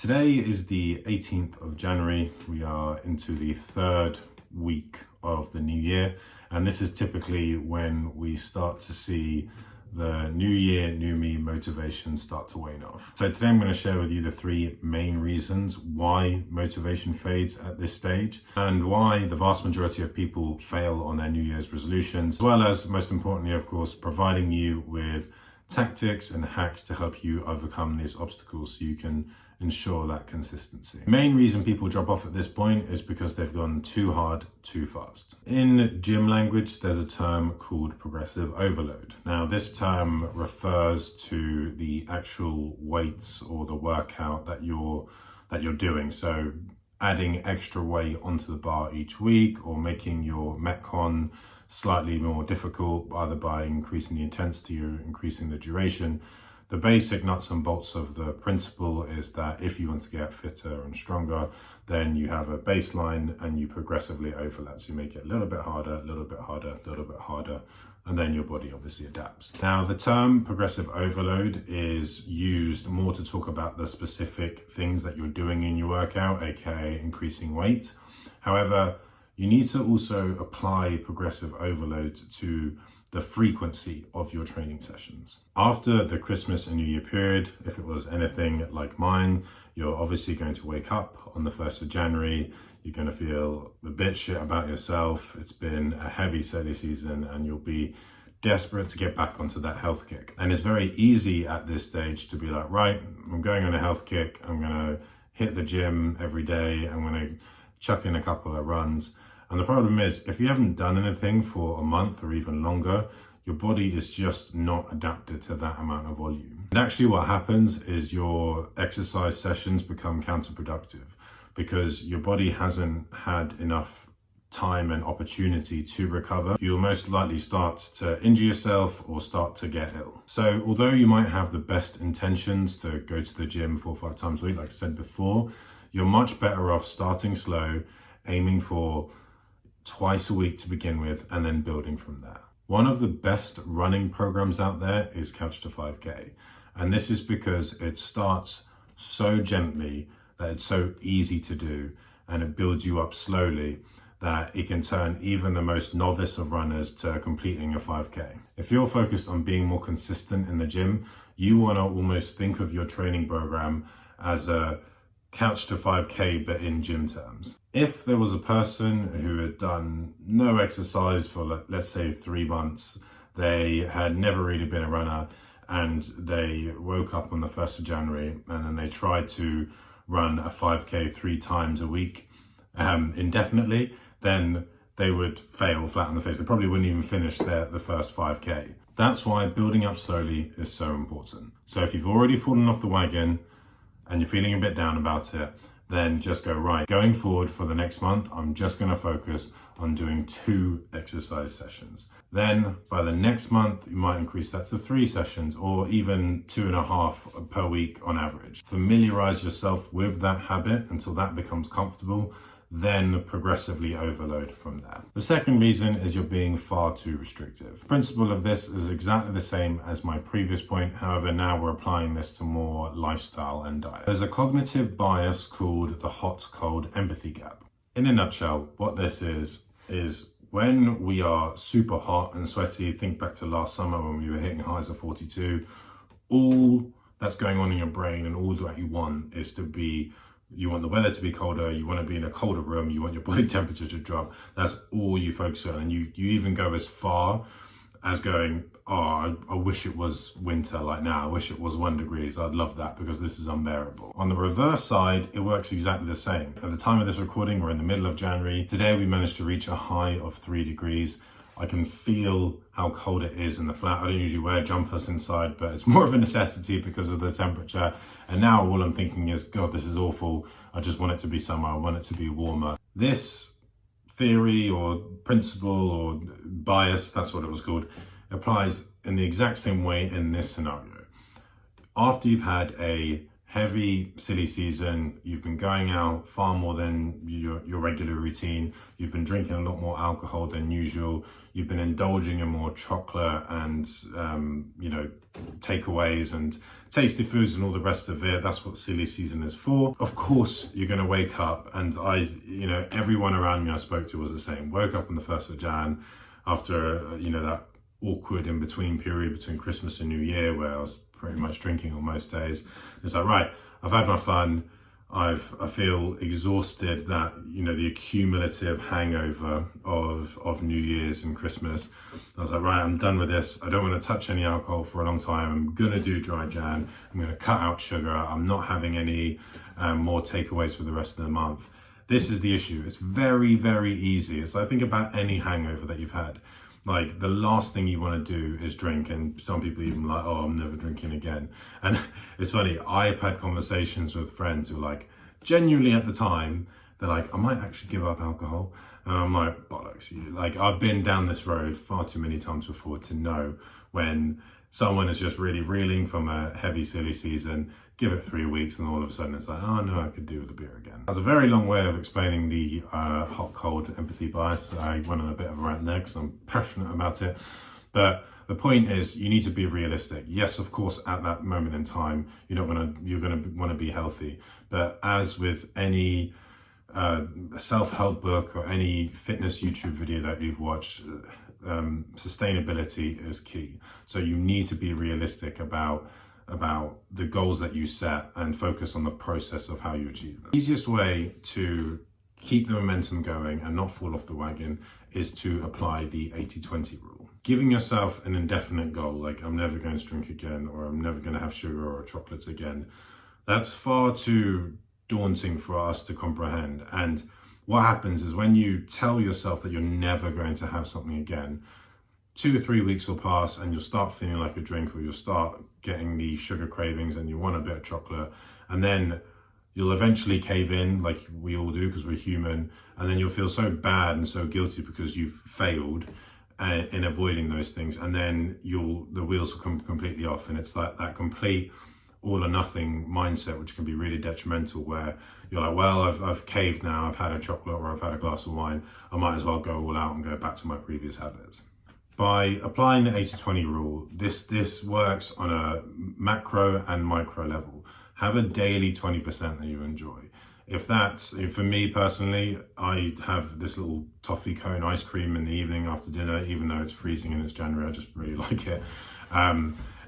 Today is the 18th of January. We are into the third week of the new year, and this is typically when we start to see the new year, new me motivation start to wane off. So today I'm going to share with you the three main reasons why motivation fades at this stage and why the vast majority of people fail on their New Year's resolutions, as well as, most importantly, of course, providing you with tactics and hacks to help you overcome these obstacles so you can ensure that consistency. The main reason people drop off at this point is because they've gone too hard too fast. In gym language, there's a term called progressive overload. Now, this term refers to the actual weights or the workout that you're doing. So adding extra weight onto the bar each week, or making your Metcon slightly more difficult, either by increasing the intensity or increasing the duration. The basic nuts and bolts of the principle is that if you want to get fitter and stronger, then you have a baseline and you progressively overlap. So you make it a little bit harder, a little bit harder, a little bit harder, and then your body obviously adapts. Now, the term progressive overload is used more to talk about the specific things that you're doing in your workout, aka increasing weight. However, you need to also apply progressive overload to the frequency of your training sessions. After the Christmas and New Year period, if it was anything like mine, you're obviously going to wake up on the 1st of January. You're going to feel a bit shit about yourself. It's been a heavy silly season and you'll be desperate to get back onto that health kick. And it's very easy at this stage to be like, right, I'm going on a health kick. I'm going to hit the gym every day. I'm going to chuck in a couple of runs. And the problem is, if you haven't done anything for a month or even longer, your body is just not adapted to that amount of volume. And actually what happens is your exercise sessions become counterproductive because your body hasn't had enough time and opportunity to recover. You'll most likely start to injure yourself or start to get ill. So although you might have the best intentions to go to the gym 4 or 5 times a week, like I said before, you're much better off starting slow, aiming for twice a week to begin with, and then building from there. One of the best running programs out there is Couch to 5K. And this is because it starts so gently that it's so easy to do, and it builds you up slowly that it can turn even the most novice of runners to completing a 5K. If you're focused on being more consistent in the gym, you want to almost think of your training program as a Couch to 5K, but in gym terms. If there was a person who had done no exercise for, let's say, 3 months, they had never really been a runner, and they woke up on the 1st of January and then they tried to run a 5K 3 times a week indefinitely, then they would fail flat on the face. They probably wouldn't even finish the first 5K. That's why building up slowly is so important. So if you've already fallen off the wagon and you're feeling a bit down about it, then just go, right, going forward for the next month, I'm just going to focus on doing 2 exercise sessions. Then by the next month, you might increase that to 3 sessions or even 2.5 per week on average. Familiarize yourself with that habit until that becomes comfortable, then progressively overload from there. The second reason is you're being far too restrictive. The principle of this is exactly the same as my previous point. However, now we're applying this to more lifestyle and diet. There's a cognitive bias called the hot-cold empathy gap. In a nutshell, what this is when we are super hot and sweaty, think back to last summer when we were hitting highs of 42, all that's going on in your brain and all that you want is to be, you want the weather to be colder, you want to be in a colder room, you want your body temperature to drop. That's all you focus on. And you even go as far as going, oh, I wish it was winter like now. I wish it was 1 degree. I'd love that because this is unbearable. On the reverse side, it works exactly the same. At the time of this recording, we're in the middle of January. Today, we managed to reach a high of 3 degrees. I can feel how cold it is in the flat. I don't usually wear jumpers inside, but it's more of a necessity because of the temperature. And now all I'm thinking is, God, this is awful. I just want it to be summer. I want it to be warmer. This theory or principle or bias, that's what it was called, applies in the exact same way in this scenario. After you've had a heavy silly season. You've been going out far more than your regular routine. You've been drinking a lot more alcohol than usual. You've been indulging in more chocolate and takeaways and tasty foods and all the rest of it. That's what silly season is for. Of course, you're going to wake up, and everyone around me I spoke to was the same. Woke up on the 1st of Jan after that awkward in between period between Christmas and New Year, where I was pretty much drinking on most days. It's like, right, I've had my fun. I feel exhausted, that the accumulative hangover of New Year's and Christmas. I was like, right, I'm done with this. I don't want to touch any alcohol for a long time. I'm gonna do dry Jan. I'm gonna cut out sugar. I'm not having any more takeaways for the rest of the month. This is the issue. It's very, very easy. It's like, think about any hangover that you've had. Like, the last thing you want to do is drink, and some people even like, oh, I'm never drinking again. And it's funny, I've had conversations with friends who are like, genuinely at the time, they're like, I might actually give up alcohol. And I'm like, bollocks. Like, I've been down this road far too many times before to know when someone is just really reeling from a heavy silly season, give it 3 weeks, and all of a sudden it's like, oh no, I could do with a beer again. That's a very long way of explaining the hot-cold empathy bias. I went on a bit of a rant there because I'm passionate about it. But the point is, you need to be realistic. Yes, of course, at that moment in time, you're going to want to be healthy. But as with any self-help book or any fitness YouTube video that you've watched, sustainability is key. So you need to be realistic about the goals that you set and focus on the process of how you achieve them. The easiest way to keep the momentum going and not fall off the wagon is to apply the 80-20 rule. Giving yourself an indefinite goal, like I'm never going to drink again, or I'm never going to have sugar or chocolates again, that's far too daunting for us to comprehend. And what happens is, when you tell yourself that you're never going to have something again, 2 or 3 weeks will pass and you'll start feeling like a drink, or you'll start getting the sugar cravings and you want a bit of chocolate, and then you'll eventually cave in, like we all do because we're human, and then you'll feel so bad and so guilty because you've failed in avoiding those things, and then the wheels will come completely off, and it's like that complete all or nothing mindset, which can be really detrimental, where you're like, well, I've caved now, I've had a chocolate or I've had a glass of wine, I might as well go all out and go back to my previous habits. By applying the 80-20 rule, this works on a macro and micro level. Have a daily 20% that you enjoy. For me personally, I have this little toffee cone ice cream in the evening after dinner, even though it's freezing and it's January, I just really like it.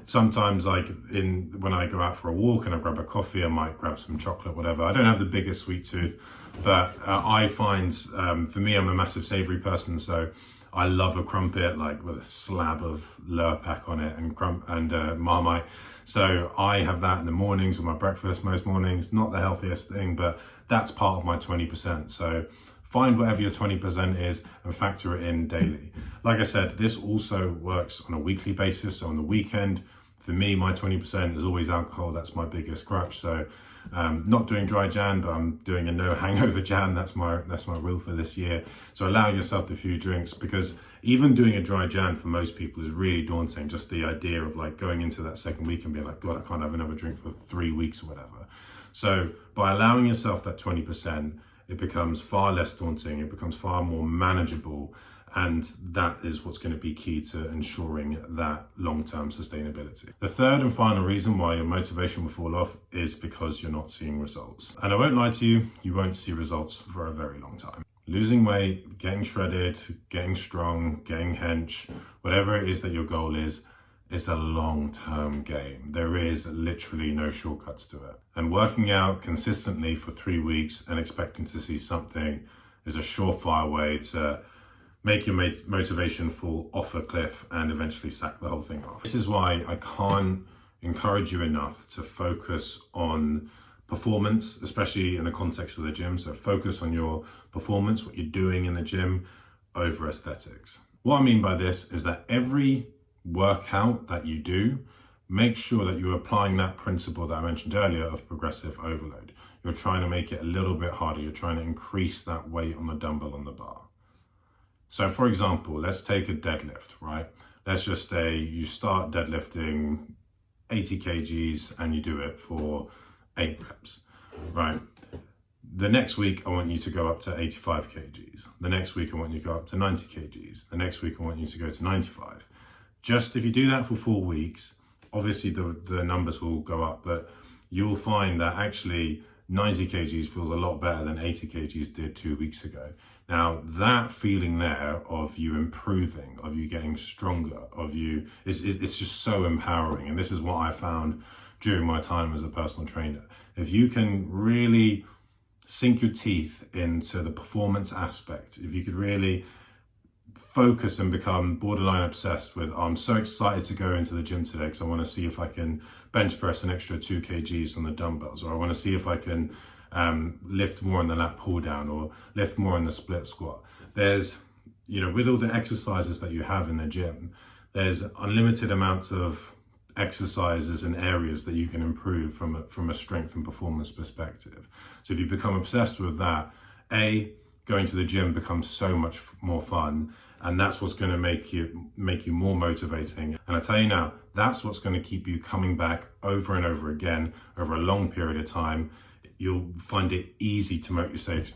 Sometimes, when I go out for a walk and I grab a coffee, I might grab some chocolate, whatever. I don't have the biggest sweet tooth, but I find, for me, I'm a massive savory person, so I love a crumpet, like with a slab of Lurpak on it and Marmite. So I have that in the mornings with my breakfast most mornings. Not the healthiest thing, but that's part of my 20%. So find whatever your 20% is and factor it in daily. Like I said, this also works on a weekly basis. So on the weekend, for me, my 20% is always alcohol. That's my biggest crutch. So not doing dry Jan, but I'm doing a no hangover Jan. That's my rule for this year. So allow yourself a few drinks, because even doing a dry Jan for most people is really daunting. Just the idea of like going into that second week and being like, God, I can't have another drink for 3 weeks or whatever. So by allowing yourself that 20%, it becomes far less daunting. It becomes far more manageable. And that is what's going to be key to ensuring that long-term sustainability. The third and final reason why your motivation will fall off is because you're not seeing results. And I won't lie to you, you won't see results for a very long time. Losing weight, getting shredded, getting strong, getting hench, whatever it is that your goal is a long-term game. There is literally no shortcuts to it. And working out consistently for 3 weeks and expecting to see something is a surefire way to make your motivation fall off a cliff and eventually sack the whole thing off. This is why I can't encourage you enough to focus on performance, especially in the context of the gym. So focus on your performance, what you're doing in the gym, over aesthetics. What I mean by this is that every workout that you do, make sure that you're applying that principle that I mentioned earlier of progressive overload. You're trying to make it a little bit harder. You're trying to increase that weight on the dumbbell on the bar. So for example, let's take a deadlift, right? Let's just say you start deadlifting 80 kgs and you do it for 8 reps, right? The next week, I want you to go up to 85 kgs. The next week, I want you to go up to 90 kgs. The next week, I want you to go to 95. Just if you do that for 4 weeks, obviously the numbers will go up, but you'll find that actually 90 kgs feels a lot better than 80 kgs did 2 weeks ago. Now, that feeling there of you improving, of you getting stronger, of you, it's just so empowering. And this is what I found during my time as a personal trainer. If you can really sink your teeth into the performance aspect, if you could really focus and become borderline obsessed with, I'm so excited to go into the gym today because I want to see if I can bench press an extra 2 kgs on the dumbbells, or I want to see if I can lift more on the lat pull down or lift more on the split squat. There's, with all the exercises that you have in the gym, there's unlimited amounts of exercises and areas that you can improve from a strength and performance perspective. So if you become obsessed with that, going to the gym becomes so much more fun, and that's what's going to make you more motivating. And I tell you now, that's what's going to keep you coming back over and over again over a long period of time. You'll find it easy to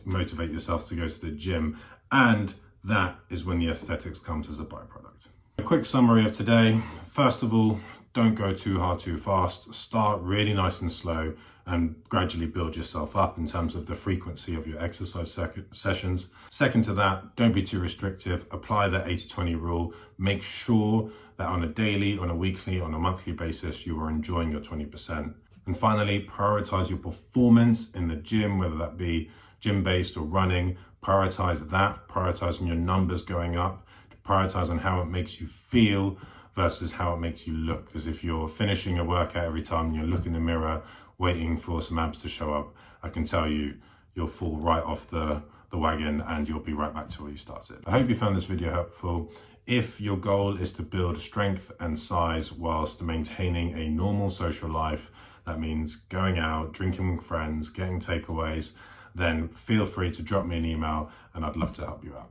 motivate yourself to go to the gym, and that is when the aesthetics comes as a byproduct. A quick summary of today. First of all, don't go too hard too fast. Start really nice and slow and gradually build yourself up in terms of the frequency of your exercise sessions. Second to that, don't be too restrictive. Apply the 80-20 rule. Make sure that on a daily, on a weekly, on a monthly basis, you are enjoying your 20%. And finally, prioritize your performance in the gym, whether that be gym-based or running. Prioritize that, prioritize on your numbers going up, prioritize on how it makes you feel versus how it makes you look. Because if you're finishing a workout every time you look in the mirror waiting for some abs to show up, I can tell you, you'll fall right off the wagon and you'll be right back to where you started. I hope you found this video helpful. If your goal is to build strength and size whilst maintaining a normal social life, that means going out, drinking with friends, getting takeaways, then feel free to drop me an email and I'd love to help you out.